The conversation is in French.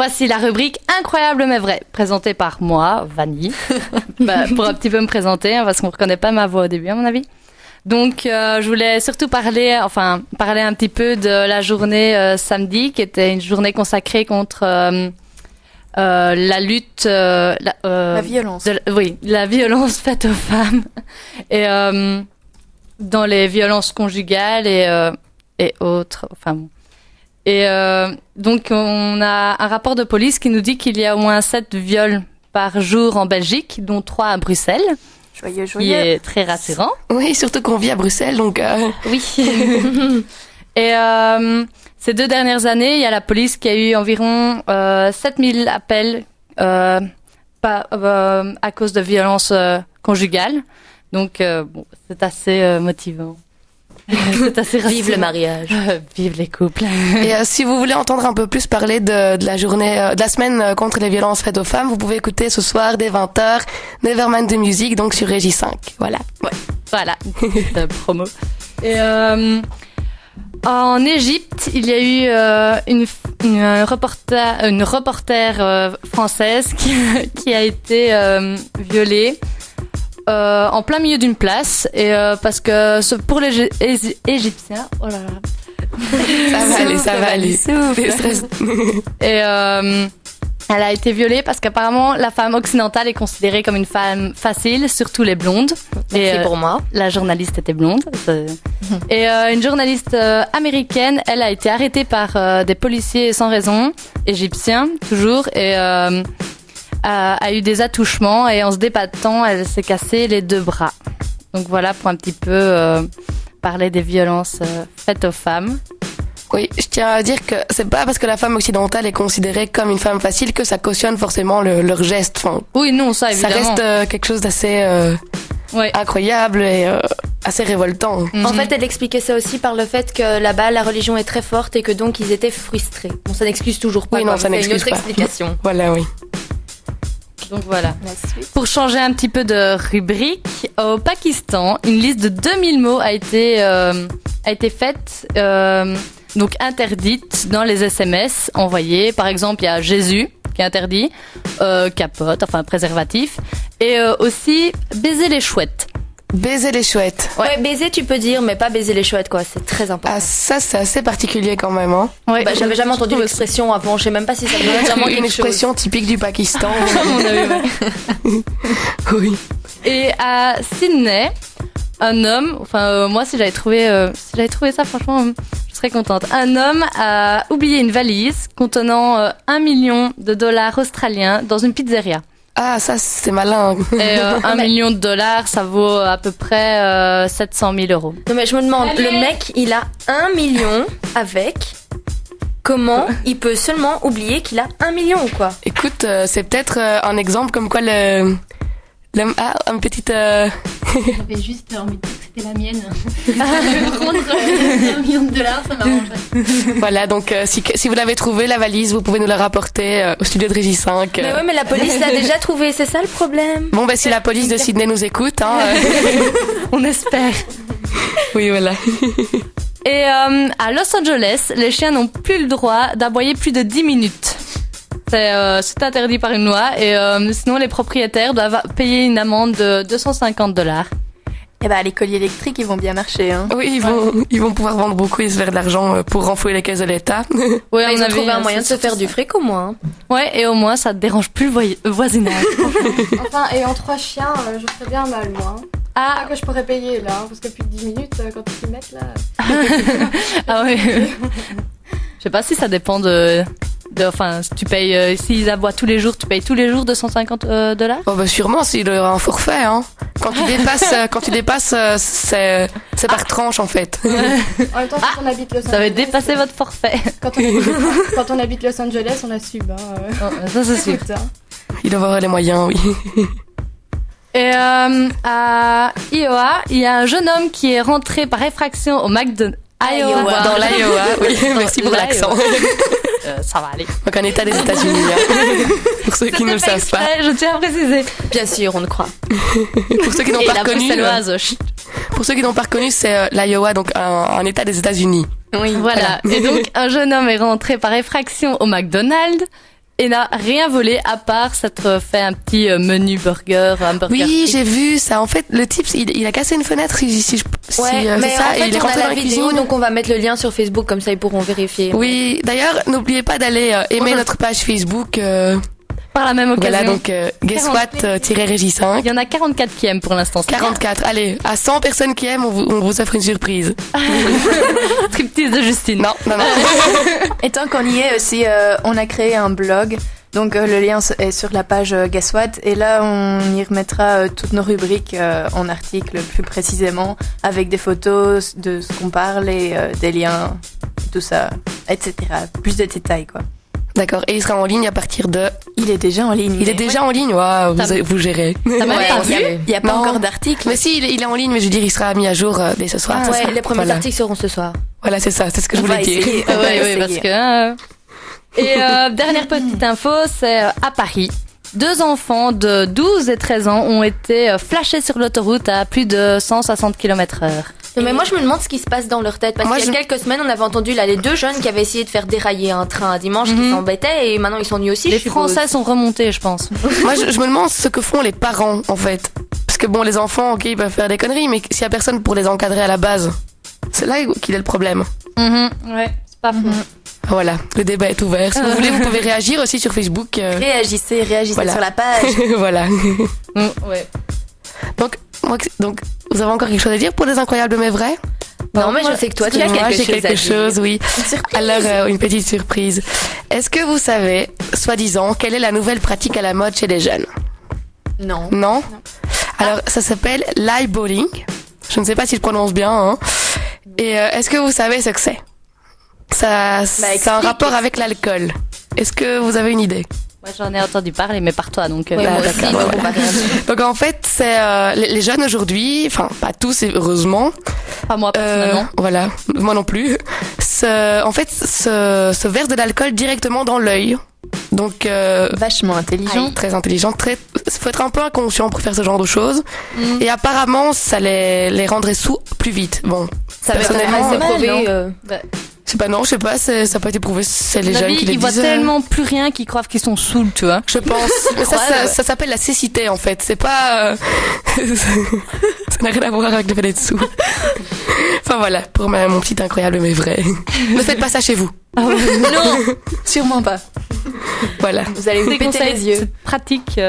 Voici la rubrique Incroyable mais vrai, présentée par moi, Vanny, pour un petit peu me présenter, hein, parce qu'on ne reconnaît pas ma voix au début, à mon avis. Donc, je voulais surtout parler un petit peu de la journée samedi, qui était une journée consacrée contre la lutte... la violence. La violence faite aux femmes. Et dans les violences conjugales et autres. Enfin bon. Et donc, on a un rapport de police qui nous dit qu'il y a au moins 7 viols par jour en Belgique, dont 3 à Bruxelles. Joyeux. Qui est très rassurant. Oui, surtout qu'on vit à Bruxelles, donc... Oui. Et ces 2 dernières années, il y a la police qui a eu environ 7000 appels à cause de violences conjugales. Donc, bon, c'est assez motivant. C'est assez rassurant. Vive le mariage. Vive les couples. Et si vous voulez entendre un peu plus parler de la journée, de la semaine contre les violences faites aux femmes, vous pouvez écouter ce soir dès 20h Nevermind de musique, donc sur Régie 5. Voilà. Ouais. Voilà. Promo. Et en Égypte, il y a eu une reporter française qui a été violée en plein milieu d'une place, et parce que pour les Égyptiens, oh là là, ça va aller. Et elle a été violée parce qu'apparemment la femme occidentale est considérée comme une femme facile, surtout les blondes. Merci pour moi. La journaliste était blonde. Et une journaliste américaine, elle a été arrêtée par des policiers sans raison, égyptiens toujours, et a eu des attouchements, et en se débattant, elle s'est cassé les 2 bras. Donc voilà pour un petit peu parler des violences faites aux femmes. Oui, je tiens à dire que c'est pas parce que la femme occidentale est considérée comme une femme facile que ça cautionne forcément leurs gestes. Enfin, oui, non, ça évidemment. Ça reste quelque chose d'assez incroyable et assez révoltant. Mm-hmm. En fait, elle expliquait ça aussi par le fait que là-bas, la religion est très forte et que donc ils étaient frustrés. Bon, ça n'excuse toujours pas. Oui, non, ça n'excuse pas. Une autre explication. Voilà, oui. Donc voilà. Pour changer un petit peu de rubrique, au Pakistan, une liste de 2000 mots a été faite, donc interdite dans les SMS envoyés. Par exemple, il y a Jésus qui est interdit, capote, enfin préservatif, et aussi baiser les chouettes. Baiser les chouettes. Ouais, baiser tu peux dire, mais pas baiser les chouettes, quoi. C'est très important. Ah, ça c'est assez particulier quand même, hein. Ouais. Bah, j'avais jamais entendu l'expression avant. Je sais même pas si ça veut dire vraiment une expression typique du Pakistan. Oui. Et à Sydney, un homme, moi si j'avais trouvé ça, franchement, je serais contente. Un homme a oublié une valise contenant $1 million australiens dans une pizzeria. Ah, ça, c'est malin. Et $1 million, ça vaut à peu près 700 000 euros. Non, mais je me demande, le mec, il a 1 million avec... Comment il peut seulement oublier qu'il a 1 million, quoi? Écoute, c'est peut-être un exemple comme quoi un petit... J'avais juste envie de dire que c'était la mienne. Par contre, $1 million, ça m'arrangerait. Voilà, donc si vous l'avez trouvé, la valise, vous pouvez nous la rapporter au studio de Régie 5. Mais ouais, mais la police l'a déjà trouvé, c'est ça le problème. Bon, si la police de Sydney nous écoute, hein, on espère. Oui, voilà. Et à Los Angeles, les chiens n'ont plus le droit d'aboyer plus de 10 minutes. C'est interdit par une loi, et sinon les propriétaires doivent payer une amende de $250. Eh ben, les colliers électriques, ils vont bien marcher, hein. Oui, ils vont pouvoir vendre beaucoup et se faire de l'argent pour renflouer les caisses de l'État. Ouais, ils ont trouvé un moyen de se faire du fric au moins. Ouais, et au moins ça te dérange plus le voisinage. Enfin, et en 3 chiens, je ferais bien mal, moi. Ah, que je pourrais payer là, parce que plus de 10 minutes, quand ils s'y mettent là. Ah ouais. Je sais pas si ça dépend enfin, si tu payes, s'ils aboient tous les jours, tu payes tous les jours $250. Oh bah sûrement, s'il y aura un forfait, hein. Quand tu dépasses, c'est par tranche en fait. En même temps, quand on habite Los Angeles, ça va dépasser votre forfait. Quand on habite Los Angeles, on a sub. Ça c'est sûr. Il doit avoir les moyens, oui. Et à Iowa, il y a un jeune homme qui est rentré par effraction au McDonald's. Iowa. Dans l'Iowa, oui. Merci pour l'accent. Ça va aller. Donc un état des États-Unis, hein. Pour ceux qui ne le savent pas. Je tiens à préciser. Bien sûr, on le croit. Pour ceux qui n'ont pas reconnu. Pour ceux qui n'ont pas reconnu, c'est l'Iowa, donc un état des États-Unis. Oui, voilà. Et donc un jeune homme est rentré par effraction au McDonald's. et n'a rien volé à part s'être fait un petit menu burger, hamburger. Oui, j'ai vu ça. En fait, le type, il a cassé une fenêtre. Mais c'est ça, en fait, et il est on rentré a dans la la vidéo, cuisine. donc on va mettre le lien sur Facebook, comme ça ils pourront vérifier. Oui, d'ailleurs, n'oubliez pas d'aller aimer notre page Facebook. Par la même occasion. Voilà, donc Guess What-Régie5. Il y en a 44 qui aiment pour l'instant. 44. Allez, à 100 personnes qui aiment, on vous offre une surprise. Striptease de Justine. Non. Et tant qu'on y est aussi, on a créé un blog. Donc le lien est sur la page Guess What. Et là, on y remettra toutes nos rubriques en article plus précisément, avec des photos de ce qu'on parle et des liens, tout ça, etc. Plus de détails, quoi. D'accord, et il sera en ligne à partir de... Il est déjà en ligne. Il est déjà en ligne, waouh, vous gérez. T'as même pas vu? Il n'y a pas encore d'article. Mais si, il est en ligne, mais je veux dire, il sera mis à jour dès ce soir. Ouais, les premiers articles seront ce soir. Voilà, c'est ça, c'est ce que je voulais dire. Oui, parce que... Et dernière petite info, c'est à Paris. 2 enfants de 12 et 13 ans ont été flashés sur l'autoroute à plus de 160 km/h. Mais moi je me demande ce qui se passe dans leur tête, parce qu'il y a quelques semaines on avait entendu là les 2 jeunes qui avaient essayé de faire dérailler un train un dimanche qui s'embêtaient et maintenant ils s'ennuient aussi. Les Français sont remontés, je pense. Moi je me demande ce que font les parents en fait. Parce que bon, les enfants, ok, ils peuvent faire des conneries, mais s'il y a personne pour les encadrer à la base, c'est là qu'il est le problème. Ouais, c'est pas faux. Voilà, le débat est ouvert. Si vous voulez, vous pouvez réagir aussi sur Facebook. Réagissez voilà. sur la page. Voilà. Ouais. Donc, vous avez encore quelque chose à dire pour les incroyables mais vrais? Non, mais je sais que toi, tu as quelque chose, oui. Alors, une petite surprise. Est-ce que vous savez, soi-disant, quelle est la nouvelle pratique à la mode chez les jeunes? Non. Alors, ça s'appelle l'eyeballing. Je ne sais pas si je prononce bien, hein. Et est-ce que vous savez ce que c'est? Ça a un rapport avec l'alcool. Est-ce que vous avez une idée? Moi, j'en ai entendu parler, mais par toi, donc. Oui, moi aussi, donc en fait, c'est les jeunes aujourd'hui, enfin pas tous heureusement. Pas moi personnellement. Voilà, moi non plus. Se versent de l'alcool directement dans l'œil. Donc vachement intelligent, très intelligent, faut être un peu inconscient pour faire ce genre de choses. Et apparemment, ça les rendrait sous plus vite. Bon, ça personnellement, prouvé. Je sais pas, ça n'a pas été prouvé, c'est les jeunes qui les disent. Ils voient tellement plus rien qu'ils croient qu'ils sont saouls, tu vois. Je pense. Mais ça s'appelle la cécité, en fait. C'est pas, ça n'a rien à voir avec le fait d'être saoul. Enfin voilà, pour mon petit incroyable mais vrai. Ne faites pas ça chez vous. Non, sûrement pas. Voilà. Vous allez vous péter les yeux. Pratique.